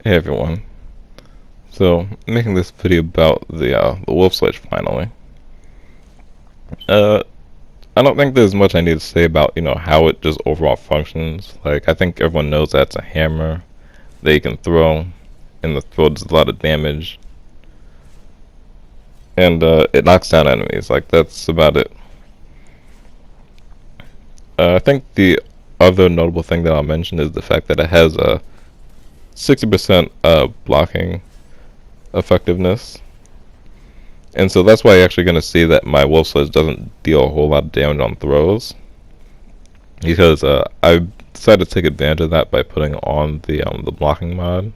Hey everyone. So, making this video about the wolf sledge finally. Uh, I don't think there's much I need to say about, how it just overall functions. Like, I think everyone knows that's a hammer that you can throw, and the throw does a lot of damage. And, it knocks down enemies. Like, that's about it. I think the other notable thing that I'll mention is the fact that it has a 60% blocking effectiveness. And so that's why you're actually going to see that my wolf sledge doesn't deal a whole lot of damage on throws. Because I decided to take advantage of that by putting on the blocking mod.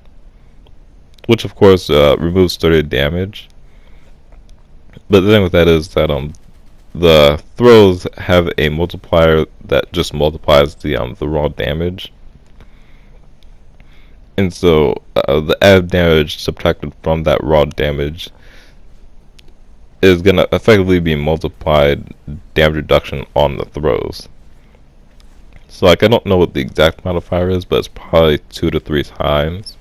Which of course removes 30 damage. But the thing with that is that the throws have a multiplier that just multiplies the raw damage. And so the added damage subtracted from that raw damage is going to effectively be multiplied damage reduction on the throws. So like I don't know what the exact modifier is, but it's probably 2 to 3 times.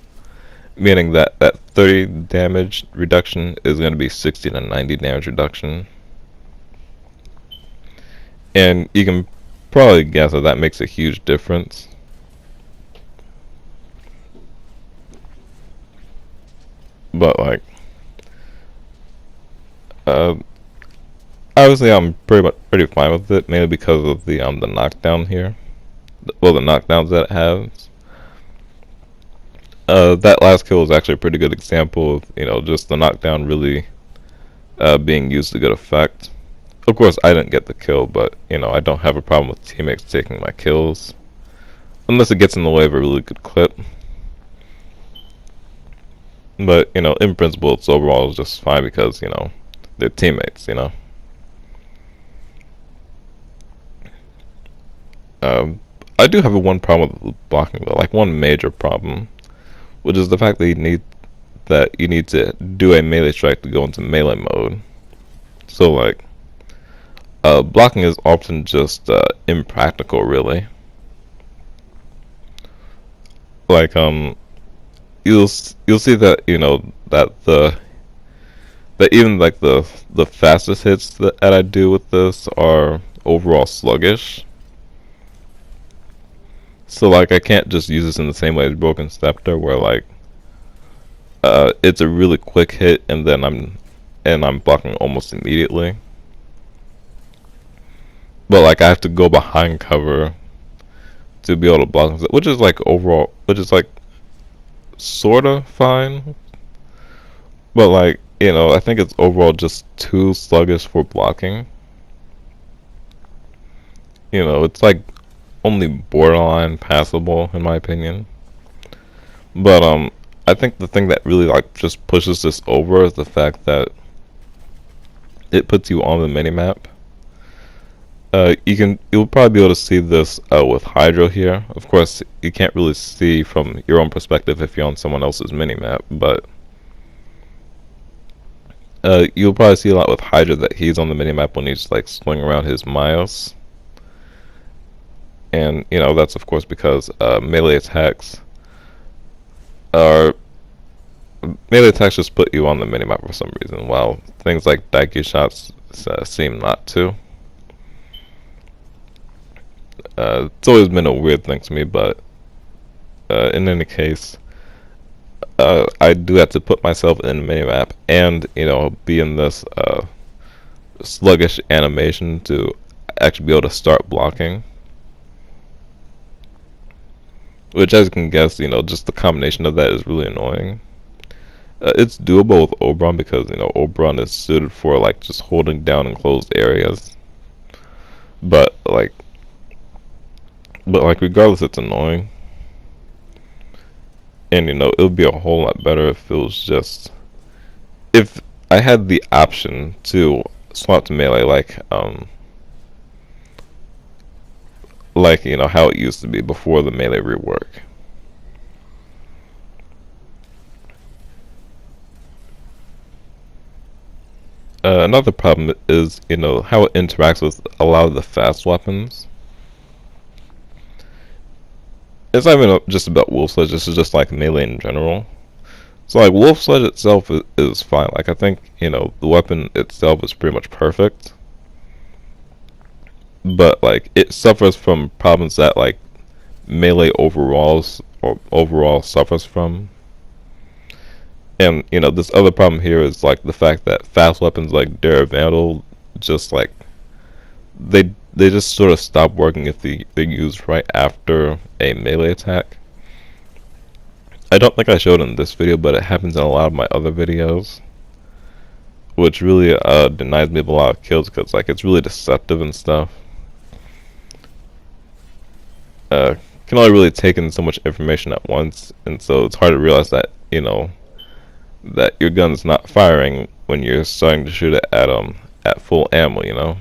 Meaning that 30 damage reduction is going to be 60 to 90 damage reduction. And you can probably guess that makes a huge difference. But like obviously I'm pretty fine with it, mainly because of the knockdown here. Well, the knockdowns that it has. That last kill was actually a pretty good example of just the knockdown really being used to good effect. Of course, I didn't get the kill, but I don't have a problem with teammates taking my kills, unless it gets in the way of a really good clip. But in principle, it's overall just fine because they're teammates. I do have one problem with blocking though, like one major problem, which is the fact that you need to do a melee strike to go into melee mode. So like, blocking is often just impractical, really. Like you'll see that that even like the fastest hits that I do with this are overall sluggish. So like I can't just use this in the same way as Broken Scepter, where like it's a really quick hit and then I'm blocking almost immediately. But like I have to go behind cover to be able to block, which is like overall, which is like sorta fine. But like I think it's overall just too sluggish for blocking. It's like only borderline passable in my opinion. But I think the thing that really like just pushes this over is the fact that it puts you on the minimap. You'll probably be able to see this with Hydro here. Of course, you can't really see from your own perspective if you're on someone else's minimap, but you'll probably see a lot with Hydra that he's on the minimap when he's like swinging around his mouse. And that's of course because melee attacks just put you on the minimap for some reason, while things like Daiki shots seem not to. It's always been a weird thing to me, but in any case, I do have to put myself in the minimap and be in this sluggish animation to actually be able to start blocking. Which, as you can guess, just the combination of that is really annoying. It's doable with Oberon because Oberon is suited for like just holding down enclosed areas. But like regardless, it's annoying. And it would be a whole lot better if it was just if I had the option to swap to melee like how it used to be before the melee rework. Another problem is how it interacts with a lot of the fast weapons. It's not even just about wolf sledge. This is just like melee in general. So like Wolf Sledge itself is fine. Like I think the weapon itself is pretty much perfect, but like it suffers from problems that like melee overall suffers from. And this other problem here is like the fact that fast weapons like Dare Vandal just like they just sort of stop working if they're used right after a melee attack. I don't think I showed in this video, but it happens in a lot of my other videos, which really denies me of a lot of kills because like it's really deceptive and stuff. Can only really take in so much information at once, and so it's hard to realize that that your gun's not firing when you're starting to shoot it at full ammo.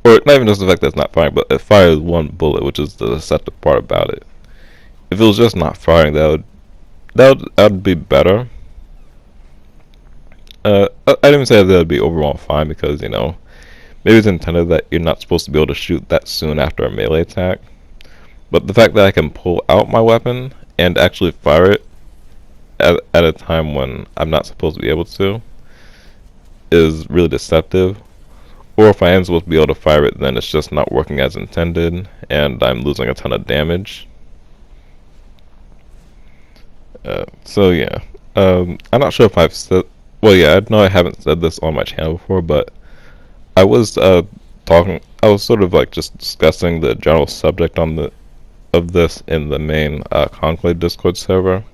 Or not even just the fact that it's not firing, but it fires one bullet, which is the deceptive part about it. If it was just not firing, that would be better. I didn't even say that would be overall fine because maybe it's intended that you're not supposed to be able to shoot that soon after a melee attack. But the fact that I can pull out my weapon and actually fire it at a time when I'm not supposed to be able to is really deceptive. Or if I am supposed to be able to fire it, then it's just not working as intended, and I'm losing a ton of damage. So yeah, I'm not sure if I've said. Well, yeah, I know I haven't said this on my channel before, but I was talking. I was sort of like just discussing the general subject of this in the main Conclave Discord server,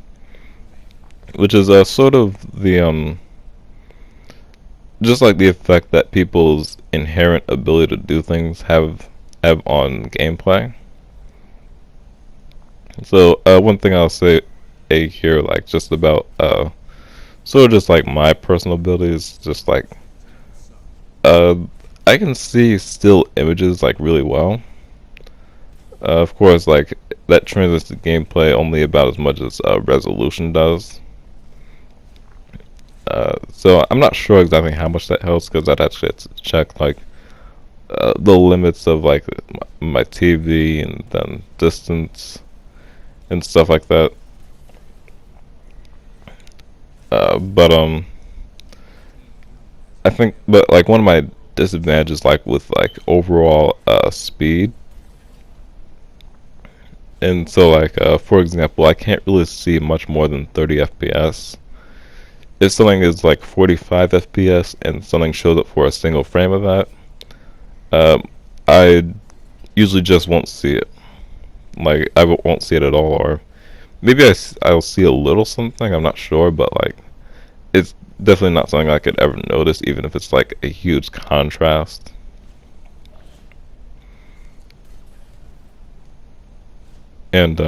which is sort of the just like the effect that people's inherent ability to do things have on gameplay. So one thing I'll say here, like just about sort of just like my personal abilities, just like I can see still images like really well. Of course, like that translates to gameplay only about as much as resolution does. So I'm not sure exactly how much that helps because I'd actually have to check like the limits of like my TV and then distance and stuff like that. But I think, but like one of my disadvantages, like with like overall speed, and so like for example, I can't really see much more than 30 FPS. If something is like 45 FPS and something shows up for a single frame of that, I usually just won't see it. Like I won't see it at all, or maybe I'll see a little something. I'm not sure, but like it's definitely not something I could ever notice, even if it's like a huge contrast. And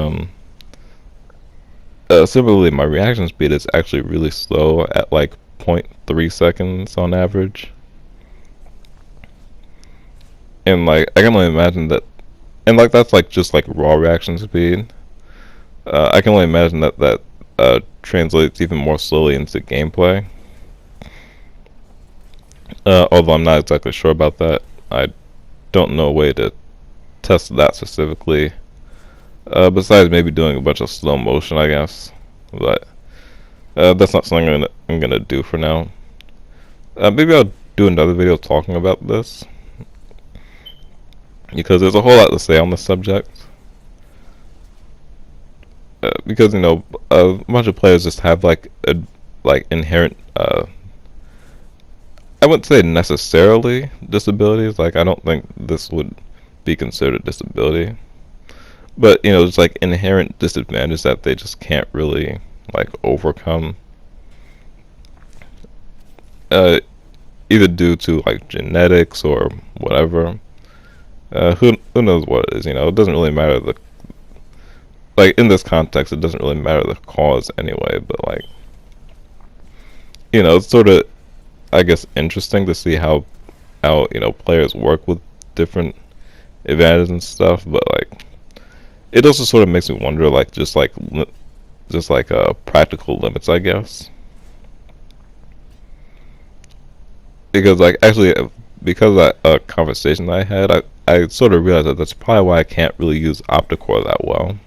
similarly, my reaction speed is actually really slow at like 0.3 seconds on average. And like I can only imagine that, and like that's like just like raw reaction speed. I can only imagine that translates even more slowly into gameplay. Although I'm not exactly sure about that. I don't know a way to test that specifically. Besides maybe doing a bunch of slow motion, I guess. But that's not something I'm gonna do for now. Maybe I'll do another video talking about this, because there's a whole lot to say on this subject. Because a bunch of players just have like inherent I wouldn't say necessarily disabilities. Like I don't think this would be considered a disability, but it's like inherent disadvantages that they just can't really like overcome, either due to like genetics or whatever. Who knows what it is? It doesn't really matter like in this context, it doesn't really matter the cause anyway. But like it's sort of, I guess, interesting to see how players work with different advantages and stuff. But like it also sort of makes me wonder, like just like practical limits, I guess. Because like actually, because of that conversation I had, I sort of realized that that's probably why I can't really use opticore that well.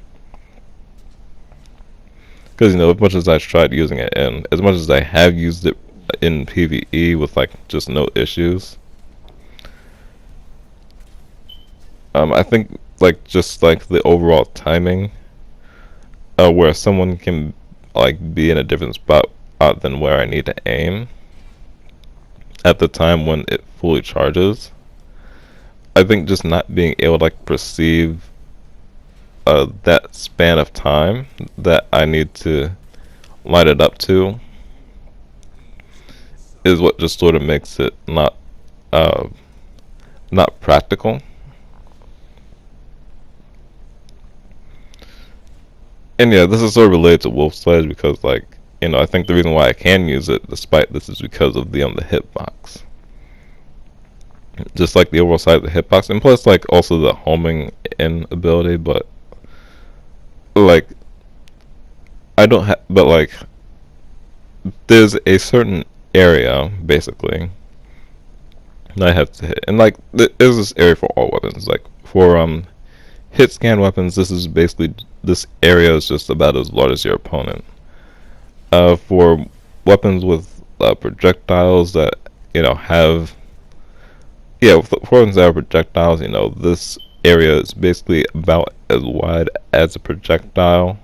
Because, as much as I tried using it in, as much as I have used it in PvE with, like, just no issues, I think, like, just, like, the overall timing, where someone can, like, be in a different spot than where I need to aim at the time when it fully charges. I think just not being able to, like, perceive that span of time that I need to line it up to is what just sort of makes it uh, not practical. And yeah, this is sort of related to Wolf Sledge because, like, I think the reason why I can use it despite this is because of the hitbox. Just like the overall size of the hitbox, and plus, like, also the homing in ability, but, like, I don't have, but, like, there's a certain area, basically, that I have to hit. And, like, there's this area for all weapons. Like, for, hit scan weapons, this area is just about as large as your opponent. For weapons with projectiles that have for weapons that have projectiles, this area is basically about as wide as a projectile,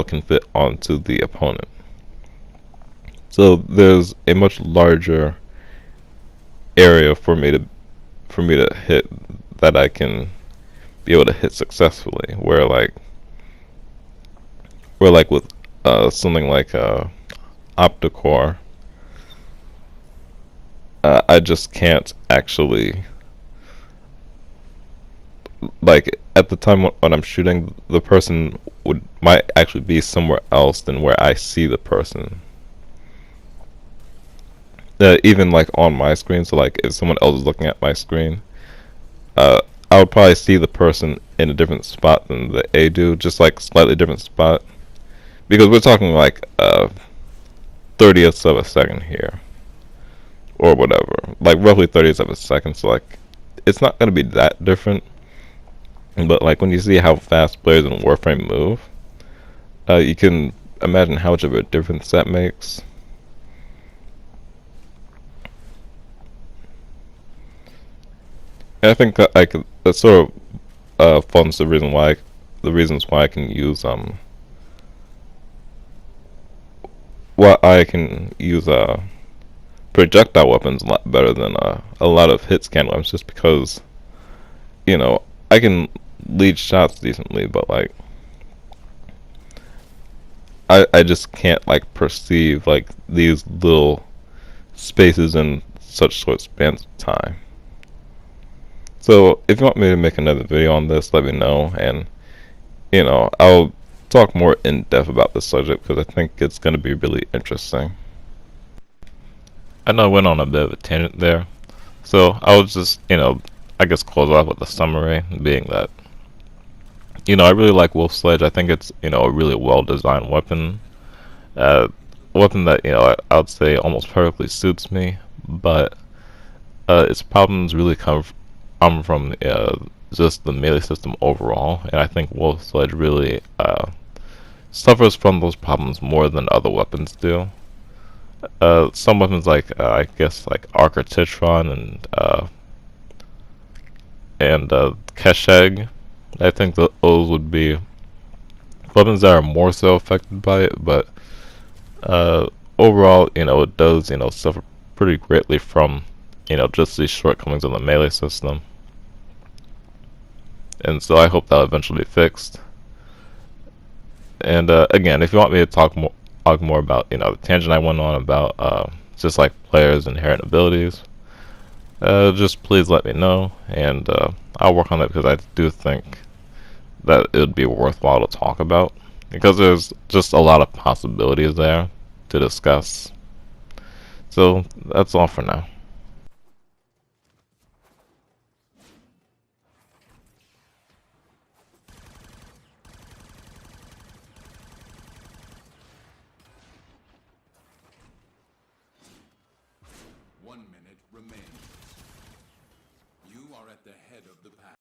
can fit onto the opponent. So there's a much larger area for me to hit that I can be able to hit successfully. Where like with something like Opticore, I just can't actually, like, at the time when I'm shooting, the person might actually be somewhere else than where I see the person. Even like on my screen, so like if someone else is looking at my screen, I would probably see the person in a different spot than they do, just like slightly different spot, because we're talking like 30ths of a second here, or whatever, like roughly 30ths of a second. So like, it's not gonna be that different. But like when you see how fast players in Warframe move, you can imagine how much of a difference that makes. And I think that sort of funds the reasons why I can use projectile weapons a lot better than a lot of hit scan weapons, just because I can lead shots decently, but like I just can't like perceive like these little spaces in such short spans of time. So if you want me to make another video on this, let me know, and I'll talk more in depth about this subject because I think it's going to be really interesting. I know I went on a bit of a tangent there, so I'll just I guess close off with a summary, being that I really like Wolf Sledge. I think it's a really well designed weapon, a weapon that I would say almost perfectly suits me, but its problems really come from just the melee system overall, and I think Wolf Sledge really suffers from those problems more than other weapons do. Some weapons like I guess like Architectron and Kesheg, I think those would be weapons that are more so affected by it, but overall, it does suffer pretty greatly from just these shortcomings in the melee system. And so I hope that'll eventually be fixed. And again, if you want me to talk more about the tangent I went on about just like players' inherent abilities, just please let me know, and I'll work on that because I do think that it would be worthwhile to talk about, because there's just a lot of possibilities there to discuss. So that's all for now.